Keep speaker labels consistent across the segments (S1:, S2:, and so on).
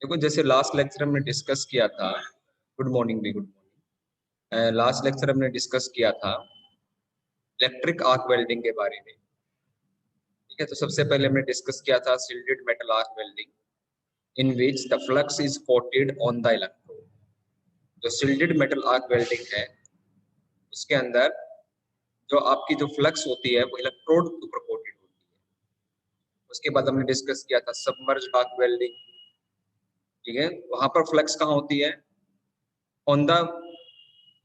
S1: देखो जैसे last lecture हमने डिस्कस किया था, गुड मॉर्निंग भी गुड मॉर्निंग। लास्ट लेक्चर हमने डिस्कस किया था इलेक्ट्रिक आर्क वेल्डिंग के बारे में। ठीक है, तो सबसे पहले हमने डिस्कस किया था shielded metal arc welding in which the flux is coated on the electrode. जो शिल्डेड मेटल आर्क वेल्डिंग है उसके अंदर जो आपकी जो फ्लक्स होती है वो इलेक्ट्रोड के ऊपर कोटेड होती है। उसके बाद हमने डिस्कस किया था सबमर्ज्ड आर्क वेल्डिंग। ठीक है, वहां पर फ्लक्स कहाँ होती है? ऑन द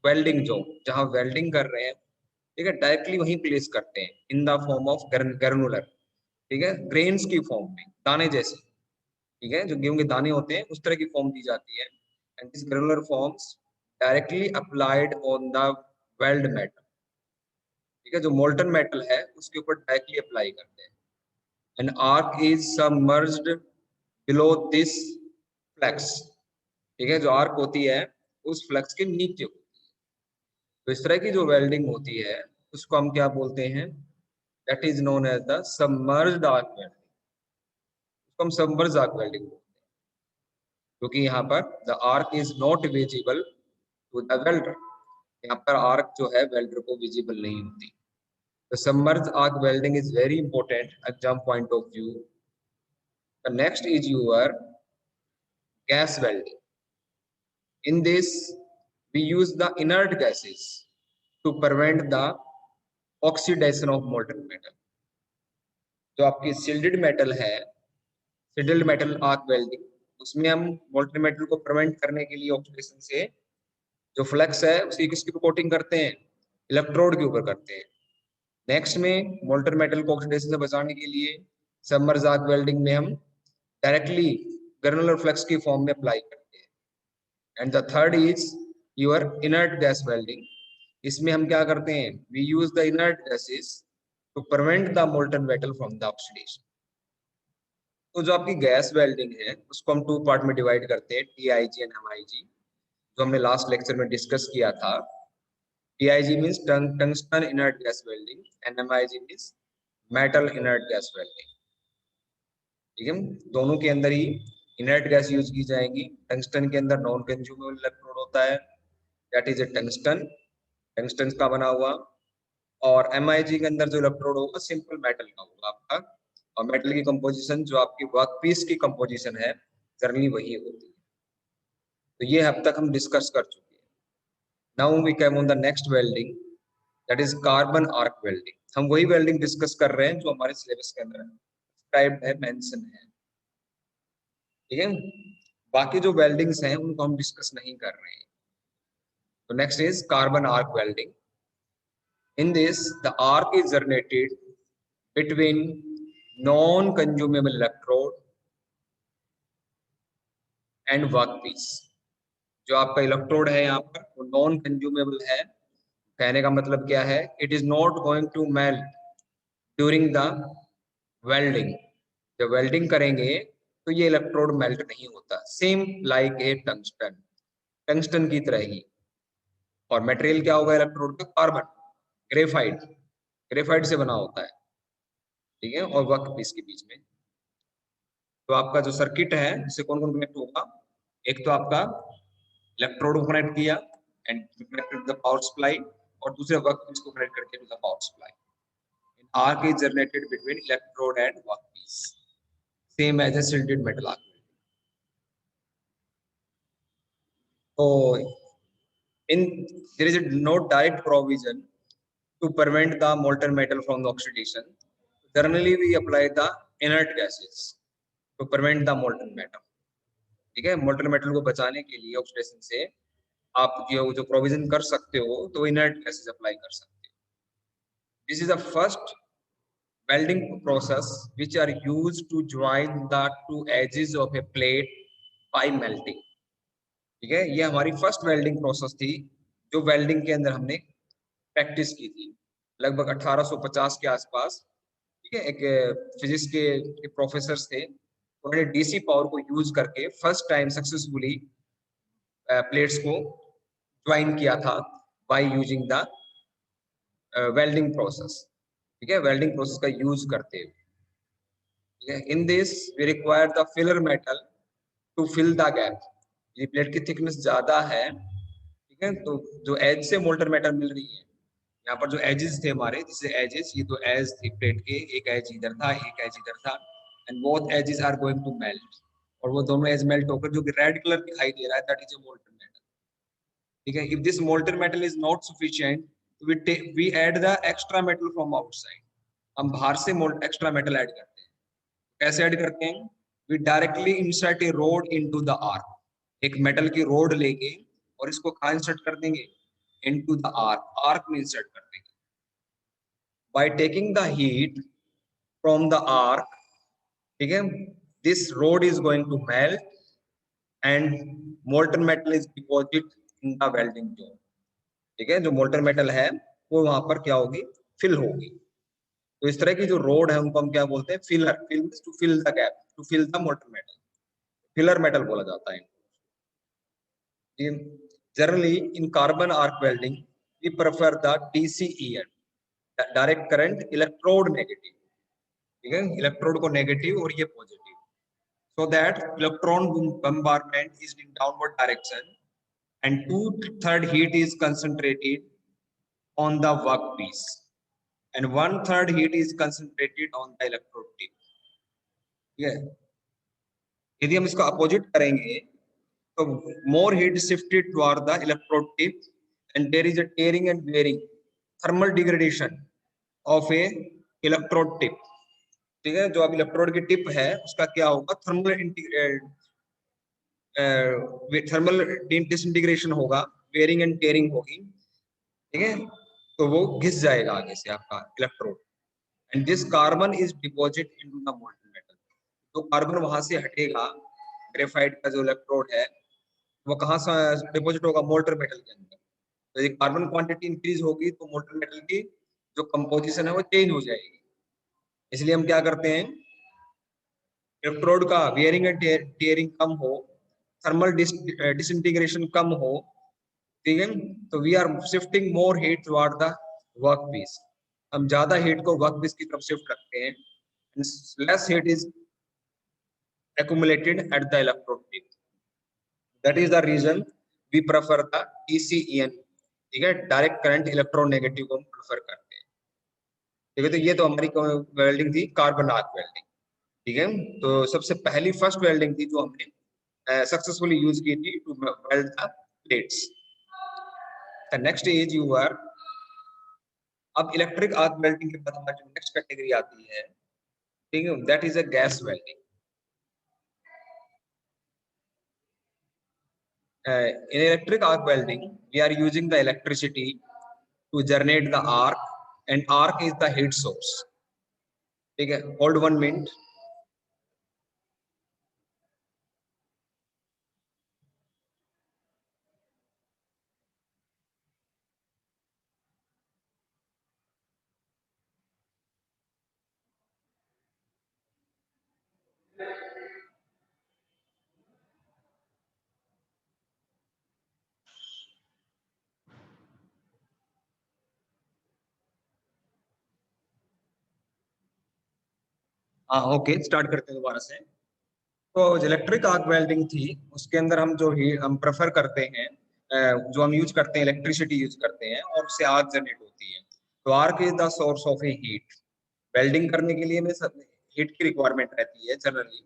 S1: वेल्डिंग जोन, जहां वेल्डिंग कर रहे हैं। ठीक है, डायरेक्टली वहीं प्लेस करते हैं in the form of granular. ठीक है, ग्रेन्स की फॉर्म में, दाने जैसे। ठीक है, जो गेहूं के दाने होते हैं उस तरह की फॉर्म दी जाती है। And this granular forms directly applied on the weld metal. ठीक है, जो मोल्टन मेटल है उसके ऊपर डायरेक्टली अप्लाई करते हैं। And arc is submerged below this flux. ठीक है, जो आर्क होती है उस फ्लक्स के नीचे होती है। तो इस तरह की जो वेल्डिंग होती है उसको हम क्या बोलते हैं? That is known as the submerged arc welding. उसको हम सबमर्ज्ड आर्क वेल्डिंग बोलते हैं, क्योंकि यहाँ पर the arc is not visible to the welder. यहाँ पर आर्क जो है वेल्डर को विजिबल नहीं होती। The submerged arc welding is very important exam point of view. The next is your gas welding. In this, we use the inert gases to prevent the oxidation of molten metal. जो आपकी शिल्डेड metal है, शिल्डेड metal arc welding, उसमें हम molten metal को prevent करने के लिए oxidation से जो फ्लक्स है उसकी किसकी कोटिंग करते हैं? इलेक्ट्रोड के ऊपर करते हैं। नेक्स्ट में मोल्टन मेटल को ऑक्सीडेशन से बचाने के लिए सबमर्ज्ड आर्क वेल्डिंग में हम डायरेक्टली ग्रेनुलर फ्लक्स की फॉर्म में अप्लाई करते हैं। And the third is your inert gas welding. इसमें हम क्या करते हैं? We use the inert gases to prevent the molten metal from the oxidation. तो जो आपकी गैस वेल्डिंग है उसको हम टू पार्ट में डिवाइड करते हैं, टीआईजी एंड एमआईजी, जो हमने लास्ट लेक्चर में डिस्कस किया था। TIG means tungsten inert gas welding and MIG means metal inert gas welding. ठीक है, दोनों के अंदर ही इनर्ट गैस यूज की जाएगी। टंगस्टन के अंदर नॉन कंज्यूमेबल इलेक्ट्रोड होता है, that is A tungsten, tungsten का बना हुआ। और एमआईजी के अंदर जो इलेक्ट्रोड होगा सिंपल मेटल का होगा आपका। और मेटल की कंपोजिशन जो आपकी वर्कपीस की कंपोजिशन है जनरली वही होती है। तो ये अब तक हम डिस्कस कर चुके हैं। Now we come on the next welding, that is carbon arc welding. हम वही वेल्डिंग डिस्कस कर रहे हैं जो हमारे सिलेबस के अंदर डिस्क्राइब्ड है, मेंशन है। ठीक है, बाकी जो वेल्डिंग्स हैं उनको हम डिस्कस नहीं कर रहे हैं। तो next is carbon arc welding. In this the arc is generated between non consumable electrode and workpiece. जो आपका इलेक्ट्रोड है यहाँ पर वो नॉन कंज्यूमेबल है। कहने का मतलब क्या है? It is not going to melt during the welding. जब वेल्डिंग करेंगे तो ये इलेक्ट्रोड मेल्ट नहीं होता, same like a tungsten, tungsten की तरह ही। और मटेरियल क्या होगा इलेक्ट्रोड का? कार्बन, ग्रेफाइट, ग्रेफाइट से बना होता है। ठीक है, और वर्कपीस के बीच में तो आपका जो सर्किट है इससे कौन कौन कनेक्ट होगा? एक तो आपका इलेक्ट्रोड को कनेक्ट किया and connected the power supply, और दूसरे वर्कपीस को कनेक्ट करके to the power supply. Arc is generated between electrode and workpiece, same as a shielded metal arc. तो in there is no direct provision to prevent the molten metal from the oxidation. Generally we apply the inert gases to prevent the molten metal. ठीक है, molten metal को बचाने के लिए oxidation से आप जो प्रोविजन कर सकते हो तो इनर्ट गैसेस अप्लाई कर सकते हो। This is the first welding process which are used to join the two edges of a plate by melting. ठीक है, ये हमारी फर्स्ट वेल्डिंग प्रोसेस थी जो वेल्डिंग के अंदर हमने प्रैक्टिस की थी लगभग 1850 के आसपास। ठीक है, एक फिजिक्स के प्रोफेसर थे, उन्होंने डीसी पावर को यूज करके फर्स्ट टाइम सक्सेसफुली प्लेट्स को ज्वाइन किया था by using the welding process. ठीक है, वेल्डिंग प्रोसेस का यूज करते हुए। In this we require the filler metal to fill the gap. ये प्लेट की थिकनेस ज्यादा है, ठीक है, तो जो एज से मोल्टन मेटल मिल रही है, यहाँ पर जो एजेस थे हमारे, जैसे एजेस, ये तो एज थी प्लेट के, एक एज इधर था, एक एज इधर था, and both edges are going to melt, और वो दोनों एज मेल्ट होकर जो कि रेड कलर दिखाई दे रहा है, that is a molten metal. ठीक है, if this molten metal is not sufficient, we add the extra metal from outside. हम बाहर से एक्स्ट्रा मेटल ऐड करते हैं। कैसे ऐड करते हैं? We directly insert a rod into the arc. एक मेटल की रोड लेंगे और इसको कहाँ इंसर्ट कर देंगे? इनटू द आर्क, आर्क में इंसर्ट कर देंगे। by taking the heat from the arc, ठीक है, this rod is going to melt and molten metal is deposited in the welding zone। ठीक है, जो molten metal है वो वहां पर क्या होगी? फिल होगी। तो इस तरह की जो रोड है उनको हम क्या बोलते हैं? Filler. Fill to fill the gap, to fill the molten metal, filler metal बोला जाता है। Generally in carbon arc welding we prefer the DCEN, direct current electrode negative. ठीक है, इलेक्ट्रोड को नेगेटिव और ये positive, so that electron bombardment is in downward direction and 2/3 heat is concentrated on the workpiece and 1/3 heat is concentrated on the electrode tip। ठीक है, यदि हम इसको अपोजिट करेंगे तो more heat shifted toward the electrode tip and there is a tearing and wearing, thermal degradation of a electrode tip। ठीक है, जो अब इलेक्ट्रोड की टिप है उसका क्या होगा? थर्मल डिसइंटीग्रेशन होगा, वेयरिंग एंड टेयरिंग होगी। ठीक है, तो वो घिस जाएगा आगे से आपका electrode, and this carbon is deposit into the molten metal. तो कार्बन वहां से हटेगा, ग्रेफाइट का जो इलेक्ट्रोड है वो कहाँ से डिपॉजिट होगा? मोल्टन मेटल के अंदर। तो यदि कार्बन क्वांटिटी इंक्रीज होगी तो मोल्टन मेटल की जो कंपोजिशन है वो चेंज हो जाएगी। इसलिए हम क्या करते हैं? इलेक्ट्रोड का वेयरिंग एंड टेयरिंग कम हो, थर्मल डिसइंटीग्रेशन कम हो, ठीक है, तो we are shifting more heat toward the work piece. हम ज्यादा हीट को वर्क पीस की तरफ शिफ्ट करते हैं, less heat is accumulated at the electrode tip। that is the reason we prefer the DCEN। ठीक है, डायरेक्ट करंट इलेक्ट्रोनेगेटिव को हम प्रेफर करते हैं। ठीक है, तो ये तो हमारी वेल्डिंग थी, कार्बन आर्क वेल्डिंग। ठीक है, तो सबसे पहली फर्स्ट वेल्डिंग थी जो हमने सक्सेसफुली यूज की थी to weld the plates. The next is your, अब इलेक्ट्रिक आर्क वेल्डिंग के बाद हमारी जो नेक्स्ट कैटेगरी आती है, ठीक है, that is a gas welding. in electric arc welding we are using the electricity to generate the arc, and arc is the heat source। ठीक है, hold 1 minute। हाँ, ओके, स्टार्ट करते हैं दोबारा से। तो इलेक्ट्रिक आर्क वेल्डिंग थी, उसके अंदर हम जो हम प्रेफर करते हैं, जो हम यूज करते हैं, इलेक्ट्रिसिटी यूज करते हैं और उससे आर्क जनरेट होती है। तो arc is the source of A heat. Welding करने के लिए में हीट की रिक्वायरमेंट रहती है जनरली।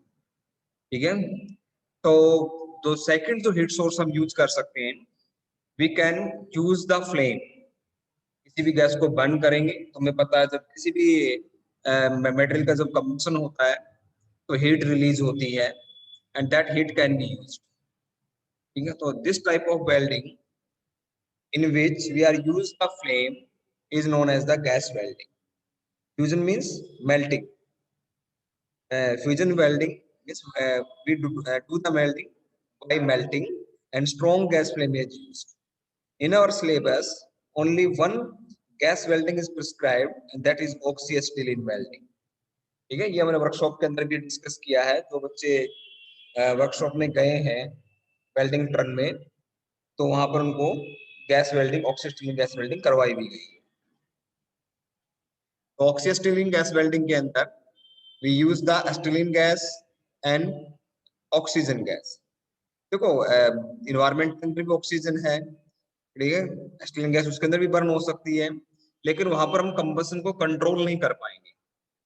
S1: ठीक है, तो जो सेकंड जो हीट सोर्स हम यूज कर सकते हैं, we can use the flame. किसी भी गैस को बर्न करेंगे तो हमें पता है जब किसी भी मटेरियल का जब कंबशन होता है तो हीट रिलीज होती है, and that heat can be used. ठीक है, तो this type of welding in which we are use the flame is known as the gas welding। Fusion means melting। Fusion welding is we do the welding by melting, and strong gas flame is used। In our syllabus, only one gas welding is prescribed, and that is oxyacetylene welding। ठीक है, ये हमने workshop के अंदर भी discuss किया है। जो बच्चे वर्कशॉप में गए हैं वेल्डिंग ट्रन में, तो वहां पर उनको गैस वेल्डिंग, ऑक्सीस्टीलिन गैस वेल्डिंग करवाई भी गई है। तो ऑक्सीस्टीलिन गैस वेल्डिंग के अंदर we use the acetylene gas and oxygen gas. देखो इन्वायरमेंट के अंदर भी ऑक्सीजन है, ठीक है, एसिटिलीन गैस उसके अंदर भी बर्न हो सकती है, लेकिन वहां पर हम कंबशन को कंट्रोल नहीं कर पाएंगे।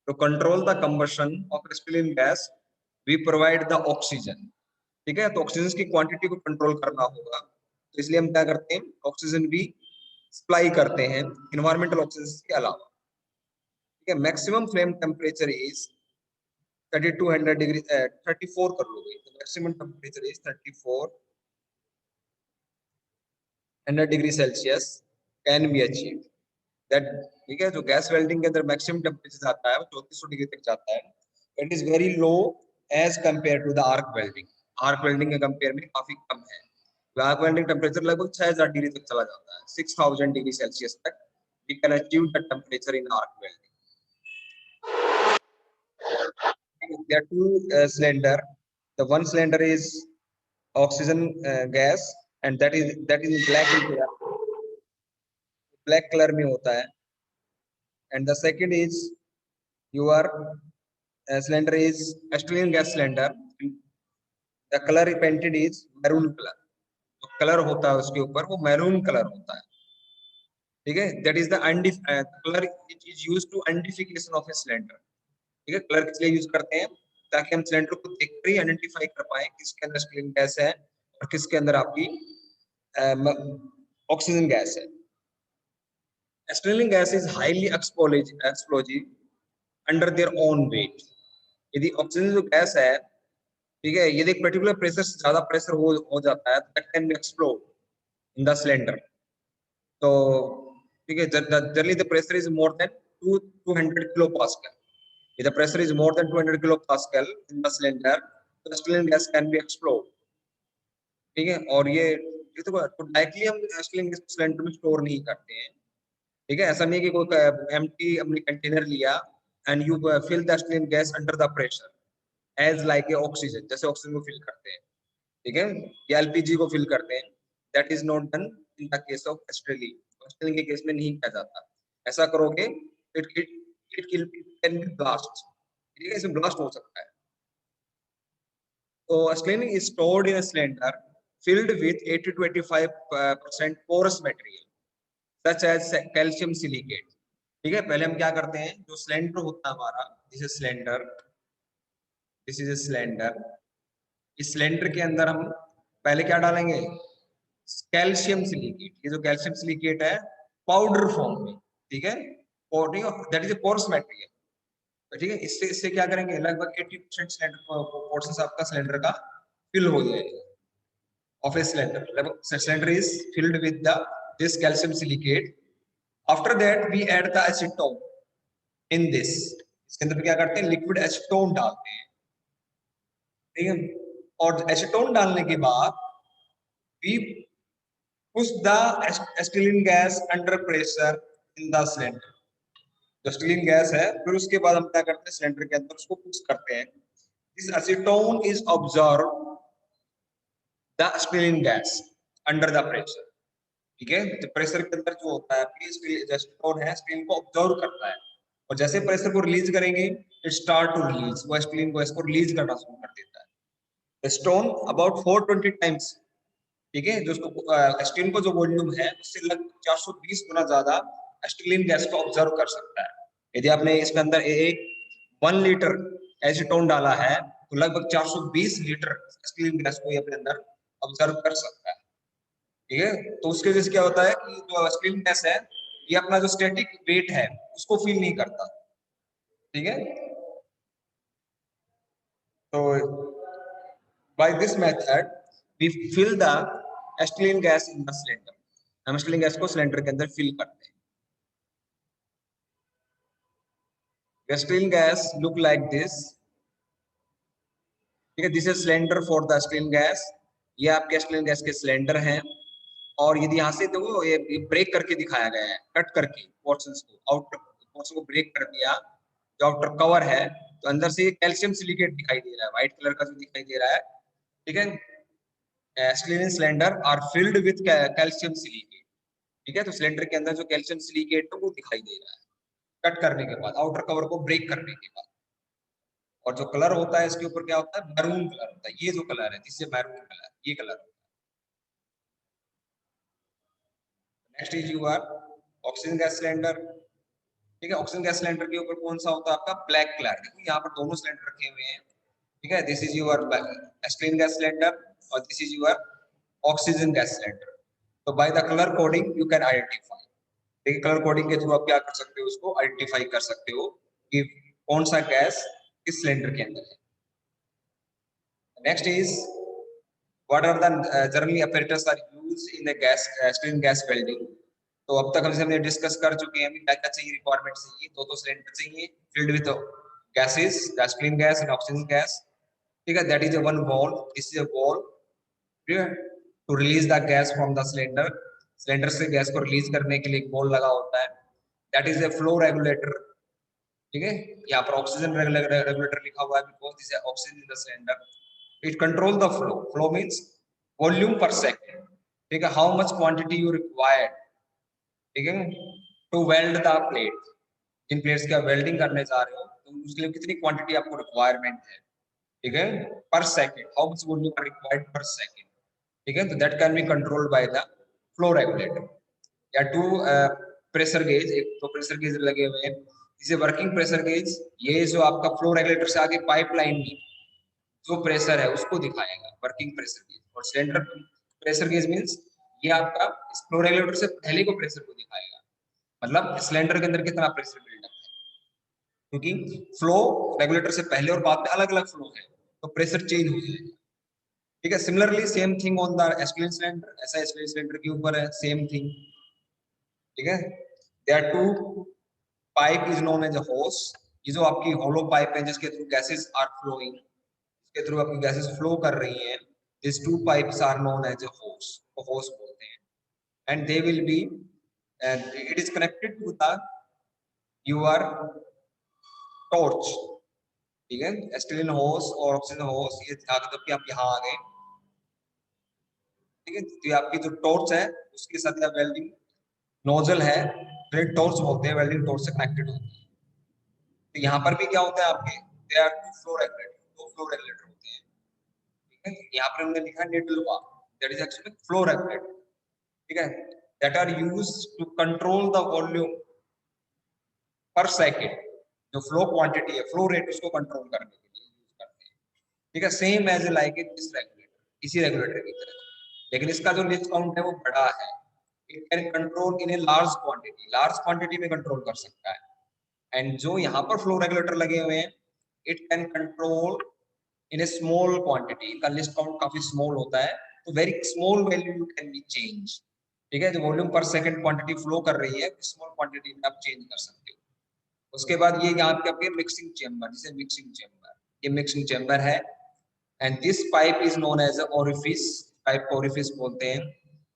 S1: तो control the combustion of acetylene gas we provide the oxygen, ठीक है। तो ऑक्सीजन की क्वांटिटी को कंट्रोल करना होगा, तो इसलिए हम क्या करते हैं, ऑक्सीजन भी सप्लाई करते हैं इन्वायरमेंटल ऑक्सीजन के अलावा, ठीक है। Maximum flame temperature is 3200 degree 34 कर लो भाई, तो maximum temperature is 3400 degree Celsius can be achieve that, ठीक है। जो गैस वेल्डिंग के अंदर मैक्सिमम टेम्परेचर जाता है वो 3400 डिग्री तक जाता है, it is very low as compare to the arc welding. Arc welding के कंपेयर में काफी कम है। आर्क वेल्डिंग टेम्परेचर लगभग 6000 डिग्री तक चला जाता है, 6000 डिग्री सेल्सियस तक we can achieve the temperature in arc welding. There are two cylinder. The one cylinder is oxygen gas, and that is black in color, black color में होता है. And the second is your cylinder is acetylene gas cylinder. The color painted is maroon color. जो colour होता है उसके ऊपर वो maroon colour होता है, ठीक है। That is the colour it is used to identification of a cylinder, ठीक है। कलर किस लिए यूज करते हैं, ताकि हम सिलेंडर को देखकर ही आइडेंटिफाई कर पाए किसके अंदर एसिटिलीन गैस है और किसके अंदर आपकी ऑक्सीजन गैस है। Acetylene gas is highly explosive under their own wait. यदि ऑक्सीजन जो गैस है, ठीक है, यदि एक पर्टिकुलर प्रेशर से ज्यादा प्रेशर हो जाता है तो that can B explode in the cylinder. तो ठीक है, generally the pressure is more than 200 kilo pascal. If the pressure is more than 200 kilopascal in the cylinder, the acetylene gas can be explode, ठीक है। और ये तो directly हम acetylene gas cylinder में स्टोर नहीं करते हैं, ठीक है। ऐसा नहीं कि कोई एम्प्टी अपनी कंटेनर लिया and you fill the acetylene gas under the pressure as like a oxygen, जैसे ऑक्सीजन को फिल करते हैं, ठीक है, या एलपीजी को फिल करते हैं। That is not done in the case of acetylene. Acetylene के केस में नहीं किया जाता। ऐसा करोगे it it it can B blast, ठीक है, इसमें ब्लास्ट हो सकता है। तो acetylene is stored in a cylinder filled with 80 to 85% porous material such as calcium silicate, ठीक है। पहले हम क्या करते हैं, जो सिलेंडर होता है हमारा, this is cylinder, this is a cylinder, इस सिलेंडर के अंदर हम पहले क्या डालेंगे, कैल्शियम सिलिकेट। ये जो कैल्शियम सिलिकेट है पाउडर फॉर्म में, ठीक है, that is a porous material, ठीक है। इससे इससे क्या करेंगे, लगभग 80% सिलेंडर पोर्शन आपका सिलेंडर का फिल हो जाएगा of a cylinder. Cylinder is filled with this calcium silicate. After that we add the acetone in this. इसके अंदर क्या करते हैं, लिक्विड एसीटोन डालते हैं, ठीक है। और एसीटोन डालने के बाद we push the acetylene gas under pressure in the cylinder. जो एसिटिलीन गैस है, फिर उसके बाद हम क्या करते हैं, सिलेंडर के अंदर उसको पुश करते हैं। This acetone is observe the acetylene gas under the pressure, ठीक है। तो प्रेशर के अंदर जो होता है एसीटोन है, एसिटिलीन को ऑब्जर्व करता है, और जैसे प्रेशर को रिलीज करेंगे इट स्टार्ट टू रिलीज, वो एसिटिलीन को इसको रिलीज करना शुरू कर देता है। एसीटोन अबाउट 420 टाइम्स, ठीक है, जो उसको एसिटिलीन को जो वॉल्यूम है उससे लगभग 420 गुना ज्यादा एसिटिलीन गैस को ऑब्जर्व कर सकता है। यदि आपने इसके अंदर एक 1 लीटर एसीटोन डाला है तो लगभग 420 लीटर एसिटिलीन गैस को ये अपने अंदर ऑब्जर्व कर सकता है, ठीक है। तो उसके वजह से क्या होता है कि जो एसिटिलीन गैस है ये अपना जो स्टैटिक वेट है उसको फील नहीं करता, ठीक है। तो by this method we fill the acetylene gas in the cylinder. हम एसिटिलीन गैस को सिलेंडर के अंदर फिल करते हैं। Acetylene gas look like this, ठीक है। This is cylinder for the acetylene gas. ये आपके एसिटिलीन गैस के सिलेंडर हैं, और यदि यहाँ से देखो ये ब्रेक करके दिखाया गया है, कट करके पोर्शंस को, आउटर पोर्शन को ब्रेक कर दिया, जो आउटर कवर है, तो अंदर से कैल्शियम सिलिकेट दिखाई दे रहा है, व्हाइट कलर का जो दिखाई दे रहा है, ठीक है। Acetylene cylinder are filled with calcium silicate, ठीक है। तो सिलेंडर के अंदर जो कैल्शियम सिलिकेट है वो दिखाई दे रहा है कट करने के बाद, आउटर कवर को ब्रेक करने के बाद। और जो कलर होता है इसके ऊपर क्या होता है, मैरून कलर होता है। ये जो कलर है जिससे मैरून कलर, ये colour. Next is your oxygen gas cylinder. ठीक है, ऑक्सीजन गैस सिलेंडर के ऊपर कौन सा होता है आपका ब्लैक कलर। देखो यहाँ पर दोनों सिलेंडर रखे हुए हैं। ठीक है, this is your acetylene gas cylinder और this is your oxygen gas cylinder. तो by the colour coding you can identify. देखिए कलर कोडिंग के थ्रू आप क्या कर सकते हो, उसको आइडेंटिफाई कर सकते हो कि कौन सा गैस किस सिलेंडर के अंदर है। Next is what are the generally apparatus are used in the gas steam gas welding. तो अब तक हमने डिस्कस कर चुके हैं क्या क्या चाहिए, रिक्वायरमेंट चाहिए, दो सिलेंडर चाहिए filled with gases, gasoline gas and oxygen gas. ठीक है, that is a one valve, this is a valve to release the gas from the cylinder. Cylinder से गैस को रिलीज करने के लिए एक बॉल लगा होता है, that is a flow regulator. ठीक है, यहाँ पर ऑक्सीजन रेगुलेटर लिखा हुआ है because this is oxygen in the cylinder. It control the flow, flow means volume per second. ठीक है, how much quantity you required. ठीक है, टू वेल्ड द प्लेट, जिन प्लेट्स की आप वेल्डिंग करने जा रहे हो तो उसके लिए कितनी क्वांटिटी आपको रिक्वायरमेंट है। ठीक है, per second, how much volume are required per second. ठीक है, तो that can be controlled by the flow regulator. या टू प्रेशर गेज, एक तो प्रेशर गेज लगे हुए हैं, इसे वर्किंग प्रेशर गेज, ये जो आपका फ्लो रेगुलेटर से आगे पाइपलाइन में जो प्रेशर है उसको दिखाएगा वर्किंग प्रेशर गेज। और सिलेंडर प्रेशर गेज मींस ये आपका इस फ्लो रेगुलेटर से पहले को प्रेशर को दिखाएगा, मतलब सिलेंडर के अंदर कितना प्रेशर बिल्डअप है, क्योंकि फ्लो रेगुलेटर से पहले और बाद में अलग अलग फ्लो है तो प्रेशर चेंज हो जाएगा। ठीक है, similarly same thing on the acetylene cylinder, ऐसा एस्टिलेन सिलेंडर के ऊपर है सेम थिंग। ठीक है, there are two pipe is known as a hose. ये जो आपकी होलो पाइप है जिसके थ्रू गैसेस आर फ्लोइंग, इसके थ्रू आपकी गैसेस फ्लो कर रही हैं, this two pipes are known as a hose, को होस बोलते हैं। And they will be and it is connected to the your torch. ठीक है, एस्टिलिन होस और ऑक्सीजन होस, ये जब कि आप यहाँ आ गए। ठीक है, तो ये आपकी जो टॉर्च है उसके साथ या वेल्डिंग नोजल है, टॉर्च बोलते हैं, वेल्डिंग टॉर्च से कनेक्टेड होती है। तो यहाँ पर भी क्या होता है आपके, they are two flow regulator, दो फ्लो रेगुलेटर होते हैं। ठीक है, यहाँ पर हमने लिखा needle valve, that is actually flow regulator. ठीक है, that are used to control the volume per second. जो फ्लो क्वांटिटी है, फ्लो रेट, उसको कंट्रोल करने के लिए यूज करते हैं। ठीक है, same as like this regulator, इसी रेगुलेटर की तरह, लेकिन इसका जो लिस्ट काउंट है वो बड़ा है। It can control in a large quantity में कंट्रोल कर सकता है। एंड जो यहाँ पर फ्लो रेगुलेटर लगे हुए हैं, it can control in A small quantity, इनका लिस्ट काउंट काफी स्मॉल होता है, तो very small value can be change. ठीक है, जो volume per second quantity flow कर रही है, स्मॉल क्वांटिटी में आप चेंज कर सकते हो। उसके बाद ये यहाँ पे आपके मिक्सिंग चेम्बर, जिसे मिक्सिंग चेम्बर, ये मिक्सिंग चेम्बर है। And this pipe is known as orifice, pipe को ओरिफिस बोलते हैं।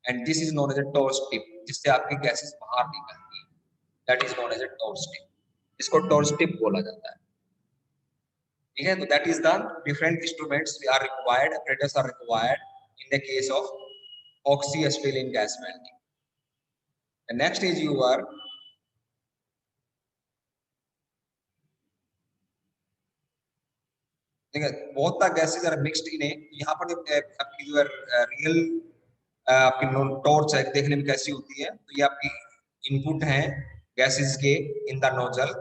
S1: And this is known as a torch tip, जिससे आपकी गैसेस बाहर निकलती है, that is known as a torch tip, इसको टॉर्च टिप बोला जाता है। ठीक है, तो that is the different instruments we are required, apparatus are required in the case of oxy-acetylene gas welding. The next is your ठीक है, both the gases are mixed in a, यहाँ पर जो आपकी जो रियल आपकी टॉर्च है देखने में कैसी होती है, तो ये आपकी इनपुट है गैसेस के in the nozzle,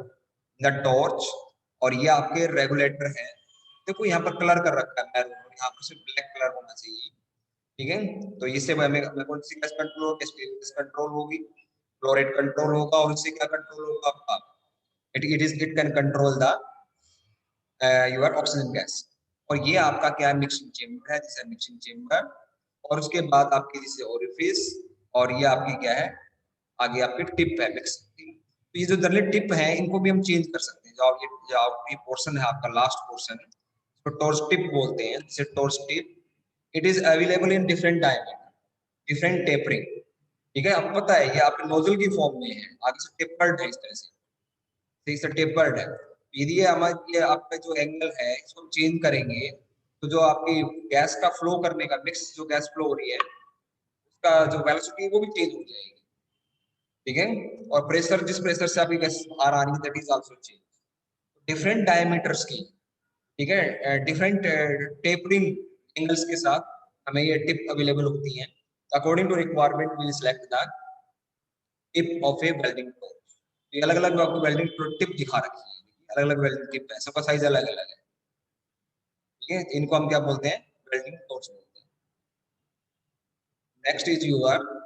S1: in the torch, और ये आपके रेगुलेटर है। देखो यहाँ पर कलर कर रखा है मैरून, यहाँ पर सिर्फ ब्लैक कलर होना चाहिए। ठीक है, तो इससे हमें कौन सी गैस कंट्रोल होगी, गैस कंट्रोल होगी, फ्लोरेट कंट्रोल होगा, और इससे क्या कंट्रोल होगा आपका, it can control the your oxygen gas. और ये आपका क्या है, मिक्सिंग चेम्बर है, जिसे मिक्सिंग चेम्बर। और उसके बाद आपकी जिसे ओरिफिस, और ये आपकी क्या है, आगे आपकी टिप है मिक्सिंग। तो ये जो जनरली टिप है इनको भी हम चेंज कर सकते हैं। जो आपकी पोर्शन है आपका लास्ट पोर्शन, तो टॉर्च टिप बोलते हैं, जिसे torch tip. It is available in different diameter, different tapering. ठीक है, आपको पता है ये आपके नोजल की फॉर्म में है, आगे से टेपर्ड है, इस तरह से, ठीक से टेपर्ड है। यदि ये हमारे ये आपका जो एंगल है इसको चेंज करेंगे, तो जो आपकी गैस का फ्लो करने का, मिक्स जो गैस फ्लो हो रही है उसका जो वेलोसिटी है वो भी चेंज हो जाएगी। ठीक है, और प्रेशर, जिस प्रेशर से आपकी गैस बाहर आ रही है, that is also change. Different diameters की, ठीक है, डिफरेंट टेपरिंग एंगल्स के साथ हमें ये टिप अवेलेबल होती हैं। According to requirement we select the tip of a welding torch. ये अलग अलग आपको वेल्डिंग टिप दिखा रखी है, अलग अलग वेल्डिंग टिप है, सबका साइज अलग अलग है। ठीक है, इनको हम क्या बोलते हैं, वेल्डिंग टॉर्च बोलते हैं। Next is your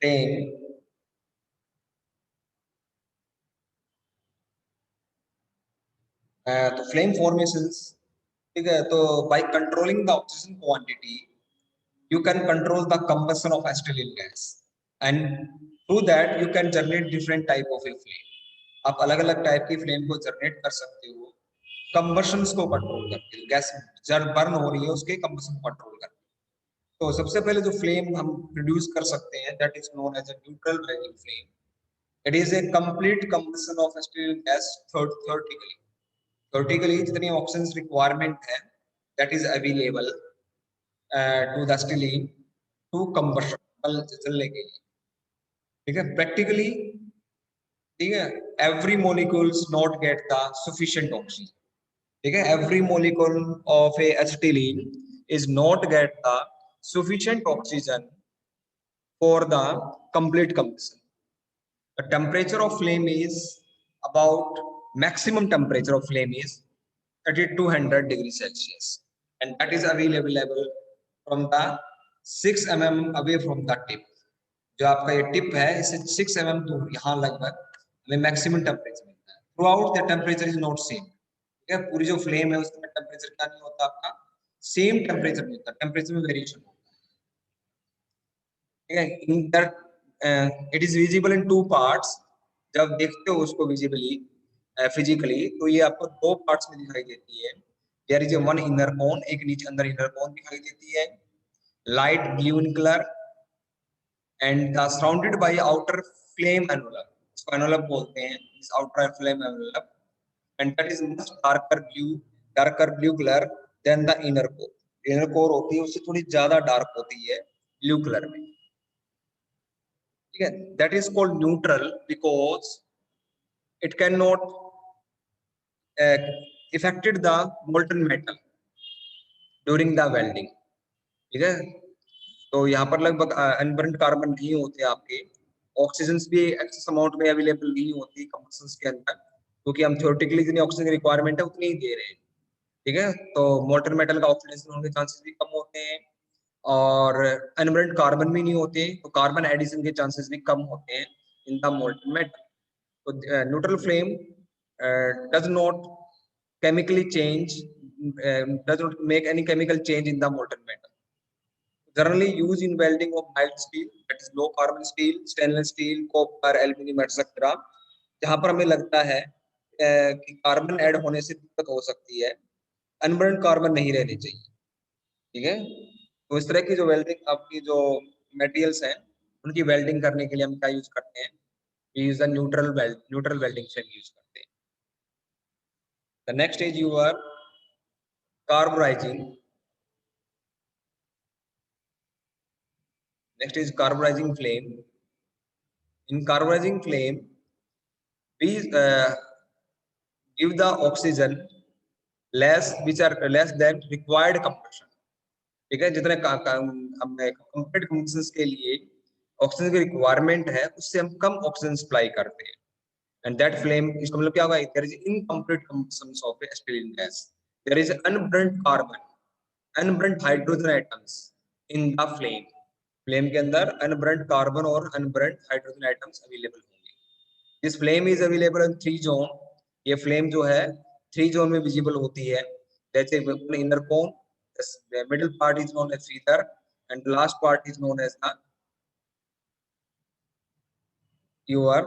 S1: flame. तो फ्लेम फॉर्मेशंस, ठीक है, तो by controlling the oxygen quantity you can control the combustion of acetylene gas and through that you can generate different type of a flame। आप अलग अलग type की flame को generate कर सकते हो कंबशंस को कंट्रोल करके, गैस जब बर्न हो रही है उसके कंबशन को कंट्रोल करके। तो सबसे पहले जो फ्लेम हम प्रोड्यूस कर सकते हैं that is known as a neutral burning flame. It is a complete combustion of acetylene gas theoretically। theoretically जितनी ऑक्सीजन रिक्वायरमेंट है that is available to the acetylene to combustion चलने के लिए। ठीक है, प्रैक्टिकली, ठीक है, every molecules not get the sufficient oxygen. ठीक है, every molecule of a acetylene is not get the sufficient oxygen for the complete combustion। The temperature of flame is about, maximum temperature of flame is 3200 degrees Celsius and that is available from the 6 mm away from the tip। जो आपका ये tip है इससे 6 mm दूर यहाँ लगभग हमें maximum temperature मिलता है। Through out the temperature is not same. ठीक है, पूरी जो फ्लेम है उसमें टेम्परेचर क्या नहीं होता आपका सेम टेम्परेचर नहीं होता, टेम्परेचर में वेरिएशन होता है। ठीक है, in that it is visible in two parts. जब देखते हो उसको विजिबली फिजिकली तो ये आपको दो पार्ट्स में दिखाई देती है। There is a one inner cone, एक नीचे अंदर इनर कोन दिखाई देती है, light blue in colour and surrounded by outer flame envelope। इसको envelope बोलते हैं, इस outer flame envelope and that is much darker blue color than the inner core। inner core होती है उससे थोड़ी ज्यादा डार्क होती है ब्लू कलर में। ठीक है, that is called neutral because it cannot uh, affected the molten metal during the welding। ठीक है, तो यहाँ पर लगभग अनबर्न्ड कार्बन नहीं होते आपके, ऑक्सीजन भी एक्सेस अमाउंट में अवेलेबल नहीं होती कंबशंस के अंदर, क्योंकि हम थ्योरेटिकली जितनी ऑक्सीजन की रिक्वायरमेंट है उतनी ही दे रहे हैं। ठीक है, तो मोल्टन मेटल का ऑक्सीडेशन होने के चांसेस भी कम होते हैं और अनबर्न्ड कार्बन भी नहीं होते, तो कार्बन एडिशन के चांसेस भी कम होते हैं इन द मोल्टन मेटल। तो neutral flame does not chemically change, does not make any chemical change in the molten metal। Generally used in welding of mild steel, that is low carbon steel, stainless steel, copper, aluminum etc। जहां पर हमें लगता है कि carbon add होने से दिक्कत हो सकती है, अनबर्न कार्बन नहीं रहने चाहिए। ठीक है, तो इस तरह की जो वेल्डिंग आपकी जो मटेरियल्स हैं उनकी वेल्डिंग करने के लिए हम क्या यूज करते हैं, use the neutral welding flame use करते हैं। The next is your carburizing. Next is carburizing flame। In carburizing flame, we give the oxygen less, which are less than required compression। ठीक है, जितने कंप्लीट कंबशंस के लिए oxygen की requirement है उससे हम कम ऑक्सीजन सप्लाई करते हैं। एंड दैट फ्लेम, इसका मतलब क्या होगा, there is incomplete combustion of acetylene gas, there is unburned carbon, unburned hydrogen atoms in the flame. Flame के अंदर अनबर्न्ड कार्बन और अनबर्न्ड हाइड्रोजन एटम्स अवेलेबल होंगे। This flame is available in 3 zone. ये flame जो है 3 zone में visible होती है, जैसे inner cone, the middle part is known as feather and the last part is known as the your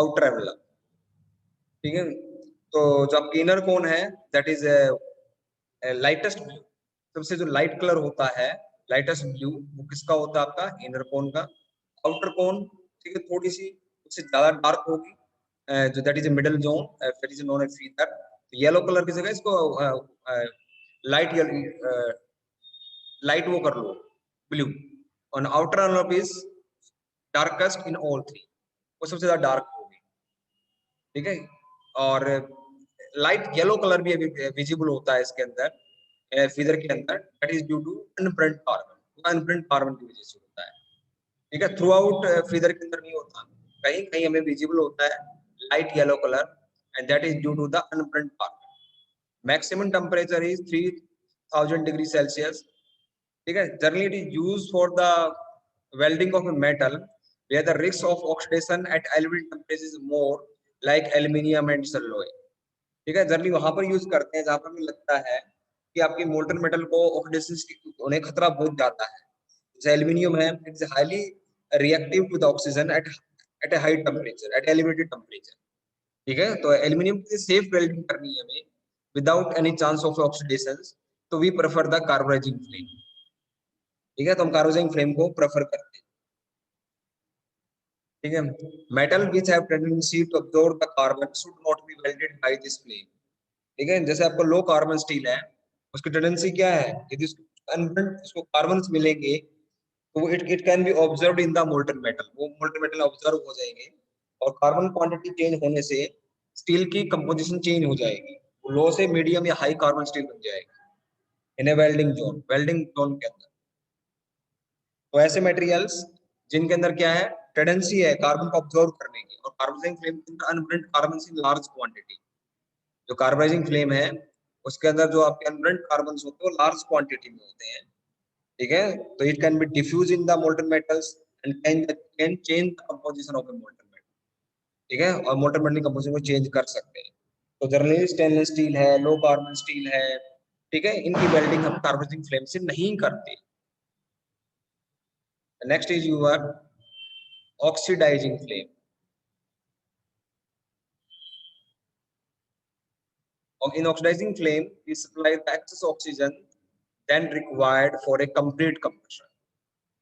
S1: outer envelope। ठीक है, तो जो आपकी इनर कोन है दैट इज लाइटेस्ट ब्लू, सबसे जो लाइट कलर होता है लाइटेस्ट ब्लू वो किसका होता है, आपका इनर कोन का। आउटर कोन, ठीक है, थोड़ी सी उससे ज्यादा डार्क होगी, जो that is middle zone, that is known as feather. Yellow colour की जगह इसको लाइट लाइट वो कर लो blue. On outer envelope is darkest in all 3। वो सबसे ज्यादा डार्क होगी, ठीक है। और लाइट येलो कलर भी विजिबल होता है इसके अंदर फीदर के अंदर, that is due to unburnt carbon. Unburnt carbon की वजह से होता है, ठीक है। थ्रू आउट फीदर के अंदर नहीं होता, कहीं कहीं हमें विजिबल होता है light yellow colour, and that is due to the unburnt carbon. Maximum temperature is 3000 degree Celsius, ठीक है। Generally it is used for the welding of a metal where the risk of oxidation at elevated temperature is more, like aluminium and alloy, ठीक है। Generally वहां पर use करते हैं जहां पर हमें लगता है कि आपकी मोल्टन मेटल को ऑक्सीडेशन होने का खतरा बहुत ज्यादा है। जैसे एल्यूमिनियम है, it's highly reactive to the oxygen at a high temperature, at elevated temperature, ठीक है। तो एल्यूमिनियम की सेफ वेल्डिंग करनी है हमें without any chance of oxidation, तो we prefer the carbonising flame, ठीक है। तो हम कार्बोनाइजिंग फ्लेम को प्रेफर करते हैं, ठीक है। Metal which have tendency to absorb the carbon should not be welded by this flame, ठीक है। जैसे आपको लो कार्बन स्टील है, उसकी टेंडेंसी क्या है, यदि उसको कार्बन मिलेंगे तो it can B observe in the molten metal, वो मोल्टन मेटल ऑब्जर्व हो जाएंगे, और कार्बन क्वांटिटी चेंज होने से स्टील की कंपोजिशन चेंज हो जाएगी, लो से मीडियम या हाई कार्बन स्टील बन जाएगी इन ए वेल्डिंग जोन के अंदर। तो ऐसे मटेरियल्स जिनके अंदर क्या है, टेंडेंसी है कार्बन को ऑब्जर्व करने की, और कार्बोनाइजिंग फ्लेम के अंदर अनब्रेंट कार्बन इन लार्ज क्वांटिटी, जो कार्बोनाइजिंग फ्लेम है उसके अंदर जो आपके अनब्रेंट कार्बन होते हैं वो लार्ज क्वांटिटी में होते हैं, ठीक है। तो it can be diffuse in the molten metals and can change the composition of the molten metal, ठीक है। और मोल्टन मेटल कंपोजिशन को चेंज कर सकते हैं। तो जनरली स्टेनलेस स्टील है, लो कार्बन स्टील है, ठीक है, इनकी वेल्डिंग हम कार्बोनाइजिंग फ्लेम से नहीं करते। Next is your oxidizing flame. In oxidizing flame, we supply the excess oxygen then required for a complete combustion,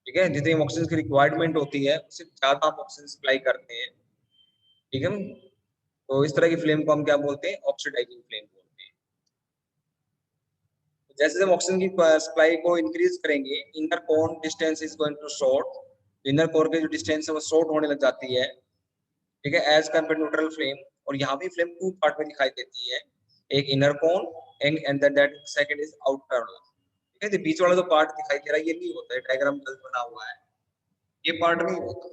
S1: ठीक है। जितनी ऑक्सीजन की रिक्वायरमेंट होती है उससे ज्यादा आप ऑक्सीजन सप्लाई करते हैं, ठीक है। तो इस तरह की फ्लेम को हम क्या बोलते हैं, ऑक्सीडाइजिंग फ्लेम बोलते हैं। जैसे जब ऑक्सीजन की सप्लाई को इंक्रीज करेंगे, inner core distance is going to short, inner core के जो डिस्टेंस है वो शॉर्ट होने लग जाती है, ठीक है, एज कम्पेयर न्यूट्रल फ्लेम। और यहाँ भी फ्लेम टू पार्ट में दिखाई देती है, एक inner cone and that second is outer, ठीक है। तो बीच वाला जो पार्ट दिखाई दे रहा है ये नहीं होता है, डायग्राम गलत बना हुआ है, ये पार्ट नहीं होता,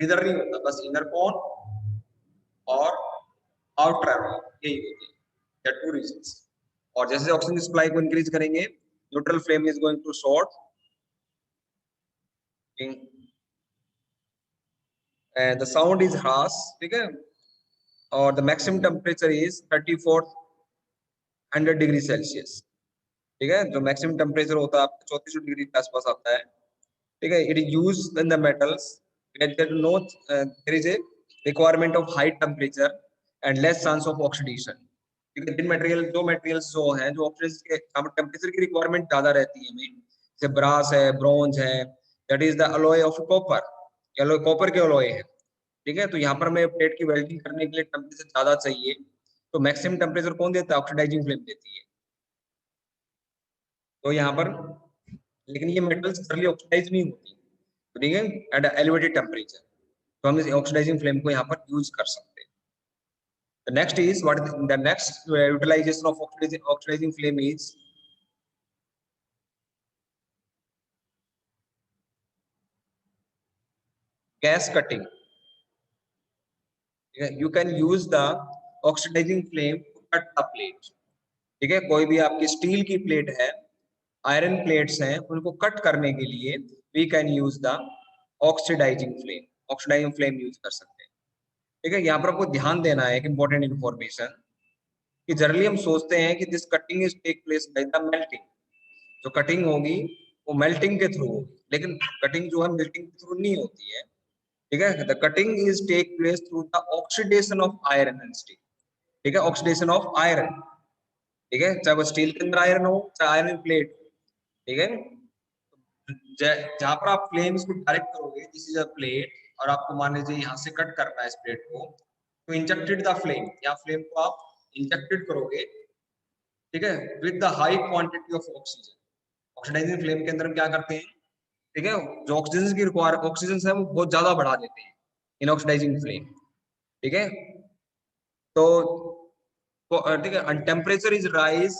S1: इधर नहीं होता, बस इनर कोन और आउटर यही होती है, टू रीजंस। और जैसे ऑक्सीजन सप्लाई को इंक्रीज करेंगे, neutral flame is going to short, the sound is harsh, ठीक है। और the maximum temperature is 3400 degree Celsius, ठीक है। जो मैक्सिमम टेम्परेचर होता है आपका 3400 डिग्री के आसपास आता है, ठीक है। It is use in the metals there is a requirement of high temperature and less chance of oxidation, ठीक है। जिन मटेरियल जो मटेरियल्स जो हैं जो ऑक्सीजन के टेम्परेचर की रिक्वायरमेंट ज्यादा रहती है हमें, जैसे ब्रास है, ब्रॉन्ज है, that is the alloy of copper, alloy copper के अलॉय है, ठीक है। तो यहाँ पर हमें प्लेट की वेल्डिंग करने के लिए टेम्परेचर ज्यादा चाहिए, तो मैक्सिमम टेम्परेचर कौन देता है, ऑक्सीडाइजिंग फ्लेम देती है। तो यहाँ पर लेकिन ये मेटल्स जल्दी ऑक्सीडाइज नहीं होती, ठीक है, एट एलिवेटेड टेम्परेचर, तो हम इस ऑक्सीडाइजिंग फ्लेम को यहाँ पर यूज कर सकते हैं। The next is what is the next utilization of oxidizing flame is gas cutting, you can use the oxidizing flame to cut the plate, ठीक है। कोई भी आपकी स्टील की प्लेट है, आयरन प्लेट्स हैं, उनको कट करने के लिए we can use the oxidizing flame use कर सकते हैं, ठीक है। यहाँ पर आपको ध्यान देना है एक इंपॉर्टेंट इन्फॉर्मेशन, कि जनरली हम सोचते हैं कि this cutting is take place by the melting, जो कटिंग होगी वो मेल्टिंग के थ्रू होगी, लेकिन कटिंग जो है मेल्टिंग के थ्रू नहीं होती है, ठीक है। The cutting is take place through the oxidation of iron and steel, ठीक है, ऑक्सीडेशन ऑफ आयरन, ठीक है, चाहे वो स्टील के अंदर आयरन हो चाहे आयरन प्लेट, ठीक है। जहां पर आप फ्लेम्स को डायरेक्ट करोगे, दिस इज अ प्लेट, और आपको मान लीजिए यहाँ से कट करना है इस प्लेट को, तो इंजेक्टेड द फ्लेम, या फ्लेम को आप इंजेक्टेड करोगे, ठीक है, with the high quantity of oxygen. Oxidizing flame के अंदर हम क्या करते हैं, ठीक है, जो ऑक्सीजन की रिक्वायर ऑक्सीजन है वो बहुत ज्यादा बढ़ा देते हैं, इनऑक्सीडाइजिंग फ्लेम, ठीक है। तो ठीक है, temperature is rise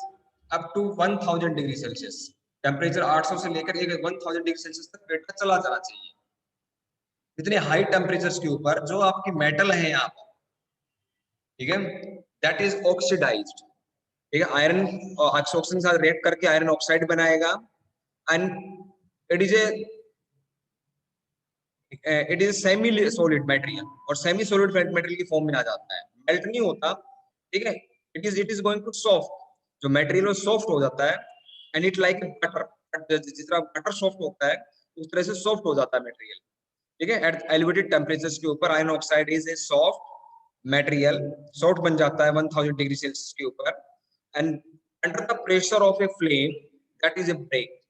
S1: up to 1000 degree Celsius. Temperature 800 से लेकर 1000 डिग्री सेल्सियस तक बढ़ता चला जाना चाहिए। इतने हाई टेम्परेचर के ऊपर जो आपकी मेटल है यहाँ पर, ठीक है, दैट इज ऑक्सीडाइज्ड, ठीक है। आयरन ऑक्सीजन के साथ रिएक्ट करके आयरन ऑक्साइड बनाएगा and it is it is semi solid material, और सेमी सॉलिड मटेरियल की फॉर्म में आ जाता है, मेल्ट नहीं होता, ठीक है। It is going to soft, जो मटेरियल सॉफ्ट हो जाता है, एंड इट लाइक बटर, जिस तरह बटर सॉफ्ट होता है उस तरह से सॉफ्ट हो जाता है मटेरियल, ठीक है। एट एलिवेटेड टेम्परेचर्स के ऊपर iron oxide is a soft material, soft बन जाता है 1000 डिग्री सेल्सियस के ऊपर, and under the pressure of a flame that is a break,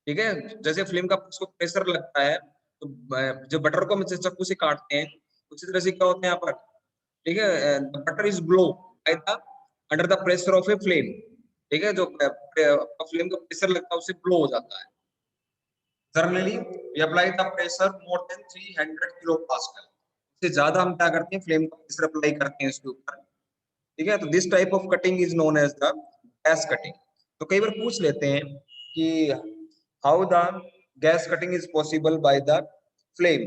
S1: ठीक है। जैसे फ्लेम का उसको प्रेशर लगता है तो जो बटर को हम चाकू से काटते हैं उसी तरह से क्या होता है यहाँ पर, ठीक है, butter is blow by the under the pressure of a flame, ठीक है। जो फ्लेम का प्रेशर लगता है उससे ब्लो हो जाता है। Generally, we apply the pressure more than 300 kilo pascal, इससे ज्यादा हम क्या करते हैं, फ्लेम का प्रेशर अप्लाई करते हैं इसके ऊपर, ठीक है। तो this type of cutting is known as the gas cutting. तो कई बार पूछ लेते हैं कि how the gas cutting is possible by the flame,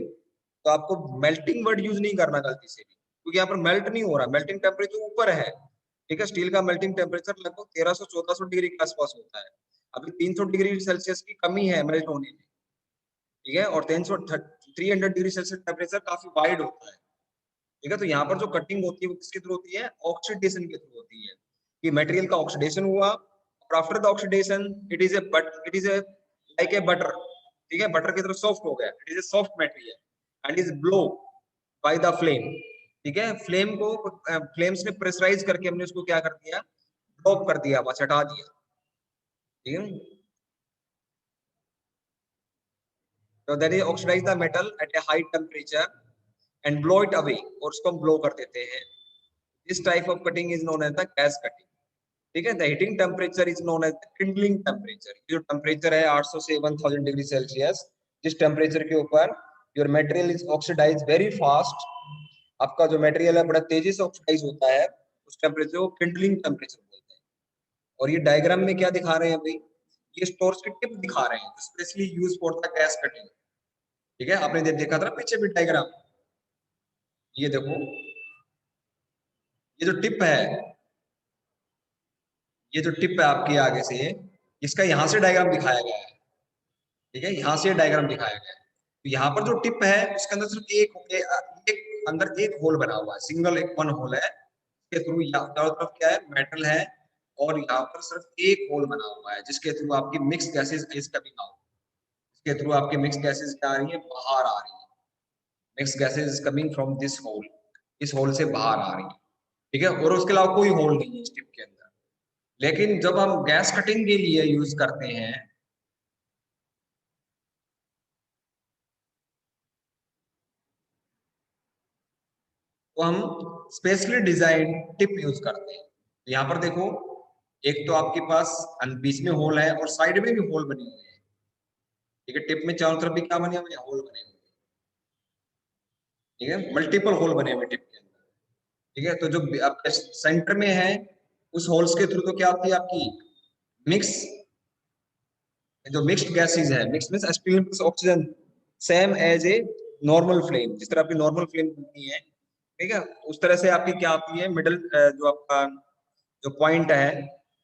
S1: तो आपको मेल्टिंग वर्ड यूज नहीं करना गलती से भी, क्योंकि यहाँ पर मेल्ट नहीं हो रहा, मेल्टिंग टेम्परेचर ऊपर है, ठीक है। स्टील का मेल्टिंग टेम्परेचर लगभग 1300-1400 डिग्री के आसपास होता है, अभी 300 डिग्री सेल्सियस की कमी है मेल्ट होने में, ठीक है। और 300 डिग्री सेल्सियस टेम्परेचर काफी वाइड होता है, ठीक है। तो यहाँ पर जो कटिंग होती है वो किसके थ्रू होती है, ऑक्सीडेशन के थ्रू होती है, कि मटेरियल का ऑक्सीडेशन हुआ, और after the oxidation it is A like a butter, ठीक है, बटर की तरह सॉफ्ट हो गया, it is a soft material and is blow bye the flame, ठीक है। फ्लेम को फ्लेम्स ने प्रेशराइज करके हमने उसको क्या कर दिया, ड्रॉप कर दिया, बस हटा दिया, ठीक है। तो that is oxidize the metal at a high temperature and blow it away, और उसको हम ब्लो कर देते हैं। This type of cutting is known as the gas cutting, ठीक है। The heating temperature is known as the kindling temperature, जो temperature है 800 से 1000 डिग्री सेल्सियस, जिस टेम्परेचर के ऊपर your material is oxidize very fast, आपका जो मटेरियल है बड़ा तेजी से ऑक्सीडाइज होता है, उस टेम्परेचर को किंडलिंग टेम्परेचर बोलते हैं। और ये डायग्राम में क्या दिखा रहे हैं अभी, ये स्टोर्स की टिप दिखा रहे हैं, specially use for the gas cutting, ठीक है। आपने देखा था ना पीछे भी डायग्राम, ये देखो, ये जो टिप है, ये जो टिप है आपकी आगे से, इसका यहाँ से डायग्राम दिखाया गया है, ठीक है, यहाँ से डायग्राम दिखाया गया है। तो यहाँ पर जो टिप है उसके अंदर सिर्फ एक अंदर एक होल बना हुआ है, सिंगल एक वन होल है, इसके थ्रू चारों तरफ क्या है, मेटल है, और यहाँ पर सिर्फ एक होल बना हुआ है जिसके थ्रू आपकी mix gases is coming out, इसके थ्रू आपकी मिक्स गैसेज क्या आ रही है, बाहर आ रही है, mix gases is coming from this hole, इस होल से बाहर आ रही है, ठीक है। और उसके अलावा कोई होल नहीं है इस टिप के अंदर। लेकिन जब हम गैस कटिंग के लिए यूज करते हैं, तो हम स्पेशली डिजाइन टिप यूज करते हैं। यहाँ पर देखो, एक तो आपके पास बीच में होल है और साइड में भी होल बनी हुई है, ठीक है। टिप में चारों तरफ भी क्या बने हुए हैं, होल बने हुए हैं, ठीक है, मल्टीपल होल बने हुए टिप के अंदर, ठीक है। तो जो आपके सेंटर में है उस होल्स के थ्रू तो क्या होती है आपकी मिक्स, जो मिक्स्ड गैसेज है, mix means experience oxygen same as a normal flame, जिस तरह आपकी नॉर्मल फ्लेम बनती है, ठीक है, उस तरह से आपकी क्या आती है, मिडल जो आपका जो पॉइंट है,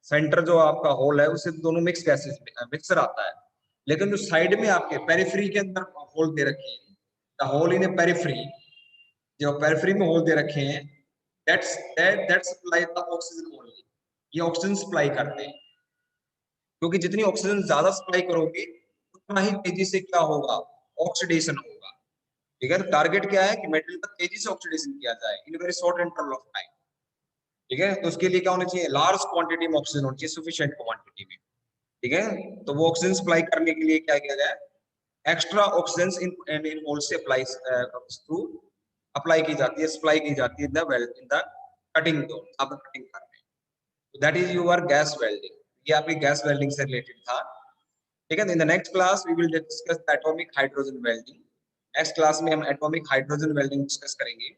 S1: सेंटर जो आपका होल है, उससे दोनों मिक्स गैसेस मिक्सर आता है। लेकिन जो साइड में आपके पेरिफेरी के अंदर होल दे रखे हैं, the hole in a periphery, जो पेरिफेरी में होल दे रखे हैं, that supply the oxygen only, ये ऑक्सीजन सप्लाई करते हैं, क्योंकि जितनी ऑक्सीजन ज्यादा सप्लाई करोगे उतना ही तेजी से क्या होगा, ऑक्सीडेशन होगा, ठीक है। टारगेट क्या है कि मेटेरियल का तेजी से ऑक्सीडेशन किया जाए in very short interval of time, ठीक है। तो उसके लिए क्या होना चाहिए, लार्ज क्वांटिटी में ऑक्सीजन होनी चाहिए, सफिशिएंट क्वांटिटी में, ठीक है। तो वो ऑक्सीजन सप्लाई करने के लिए क्या किया जाए, एक्स्ट्रा ऑक्सीजन इन होल से अप्लाई थ्रू अप्लाई की जाती है, सप्लाई की जाती है in the weld, in the cutting zone, आप कटिंग कर रहे हैं, that is your gas welding. ये आपकी गैस वेल्डिंग से रिलेटेड था, ठीक है। In the next class we will discuss the atomic hydrogen welding next class में हम एटॉमिक हाइड्रोजन वेल्डिंग डिस्कस करेंगे।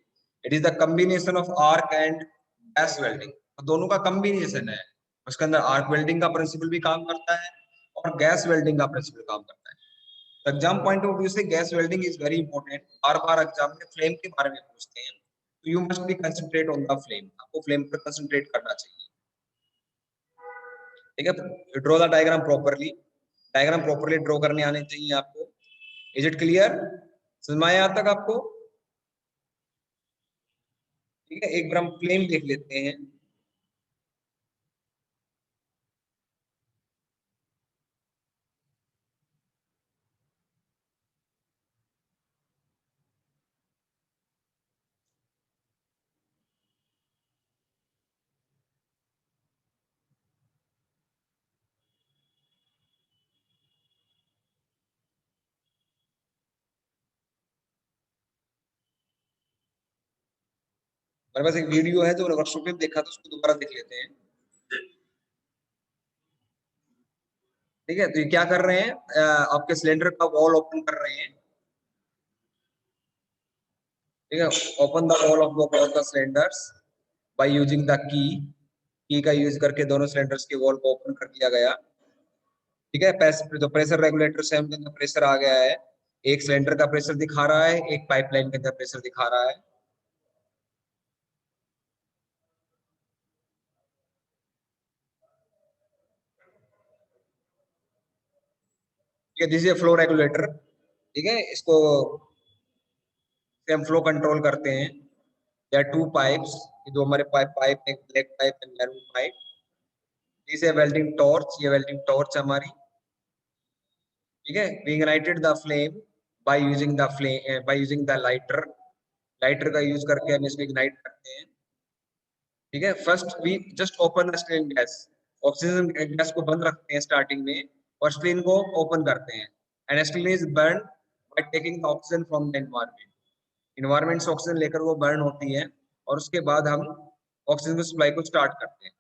S1: It is the combination of arc and gas welding. तो दोनों का कॉम्बिनेशन है, उसके अंदर आर्क वेल्डिंग का प्रिंसिपल भी काम करता है और गैस वेल्डिंग का प्रिंसिपल काम करता है। तो एग्जाम पॉइंट ऑफ व्यू से gas welding is very important. Bar bar exam में फ्लेम के बारे में पूछते हैं, तो you must be concentrate on the flame, आपको फ्लेम पर कंसंट्रेट करना चाहिए। ठीक है, draw the diagram properly, diagram properly draw करने आने चाहिए आपको। Is it clear? समझ में आया यहाँ तक आपको? ठीक है, एक बार हम फ्लेम देख लेते हैं। मेरे पास एक वीडियो है जो वर्कशॉप में देखा था, उसको दोबारा देख लेते हैं। ठीक है, तो ये क्या कर रहे हैं, आपके सिलेंडर का वॉल ओपन कर रहे हैं। ठीक है, open the wall of both the cylinders bye using the key का यूज करके दोनों सिलेंडर्स के वॉल को ओपन कर दिया गया। ठीक है, जो प्रेशर रेगुलेटर से उनके अंदर प्रेशर आ गया है, एक सिलेंडर का प्रेशर दिखा रहा है, एक पाइपलाइन के अंदर प्रेशर दिखा रहा है। ठीक है, दिस इज फ्लो रेगुलेटर। ठीक है, इसको से हम फ्लो कंट्रोल करते हैं। या टू पाइप्स, ये दो हमारे पाइप पाइप, एक black pipe and maroon pipe. This है वेल्डिंग टॉर्च, ये वेल्डिंग टॉर्च हमारी। ठीक है, we ignited the flame by using the lighter. Lighter का यूज करके हम इसको इग्नाइट करते हैं। ठीक है, first we just open the screen gas, oxygen gas को बंद रखते हैं स्टार्टिंग में और स्क्रीन को ओपन करते हैं। And screen is burn by taking the oxygen from the environment. Environment से ऑक्सीजन लेकर वो बर्न होती है और उसके बाद हम ऑक्सीजन की सप्लाई को स्टार्ट करते हैं।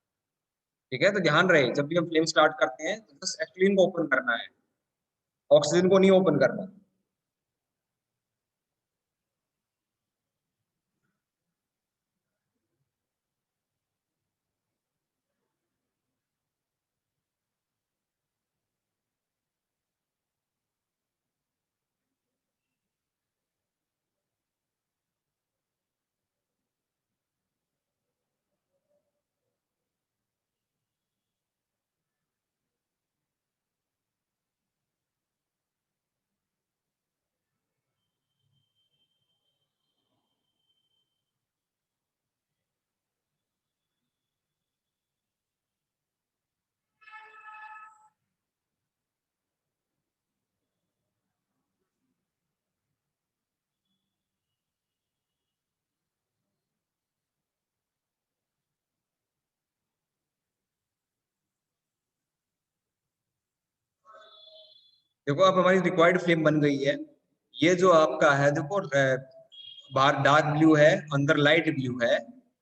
S1: ठीक है, तो ध्यान रहे जब भी हम फ्लेम स्टार्ट करते हैं तो बस एक्सट्रीम को ओपन करना है, ऑक्सीजन को नहीं ओपन करना। देखो अब हमारी रिक्वायर्ड फ्लेम बन गई है। ये जो आपका है देखो, बाहर डार्क ब्लू है, अंदर लाइट ब्लू है,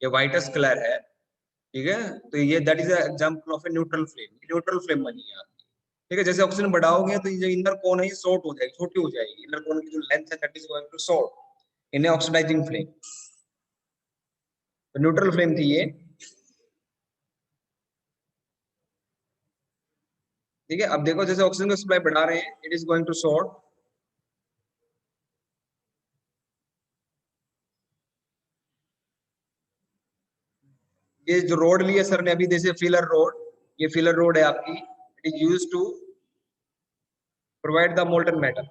S1: ये व्हाइटस कलर है। ठीक है, तो ये that is example of a neutral flame, neutral flame बनी है आपकी। ठीक है, जैसे ऑक्सीजन बढ़ाओगे तो ये जो इनर कोन है ये शॉर्ट हो जाएगी, छोटी हो जाएगी, इनर कोन की जो लेंथ है that is going to short in oxidizing flame. तो न्यूट्रल फ्लेम थी ये। ठीक है, अब देखो जैसे ऑक्सीजन को सप्लाई बढ़ा रहे हैं, it is going to short. ये जो रोड ली है सर ने अभी, जैसे फिलर रोड, ये फिलर रोड है आपकी, it is use to provide the molten metal.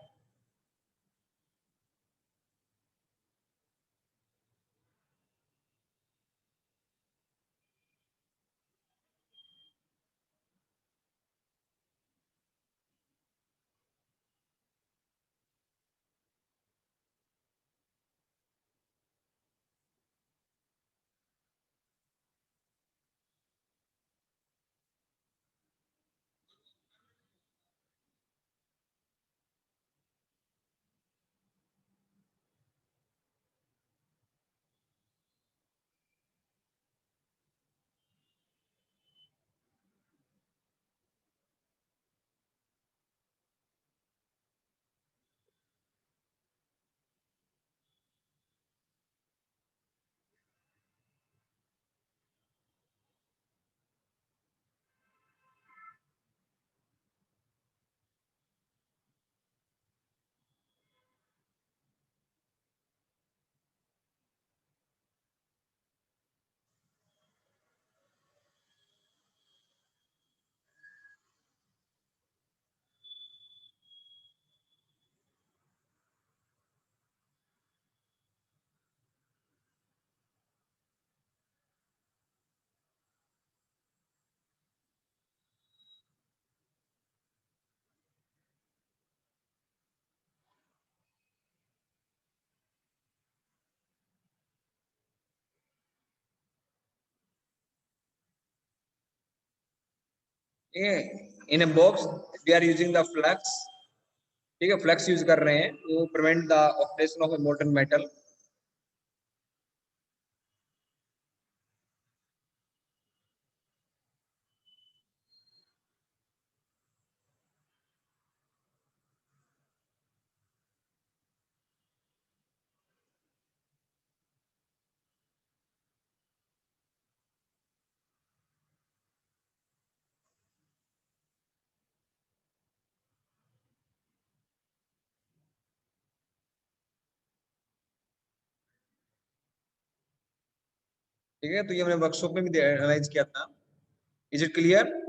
S1: In a box we are using the flux, ठीक है, फ्लक्स यूज कर रहे हैं to prevent the oxidation of a molten metal. ठीक है, तो ये हमने वर्कशॉप में भी एनालाइज किया था। Is it clear?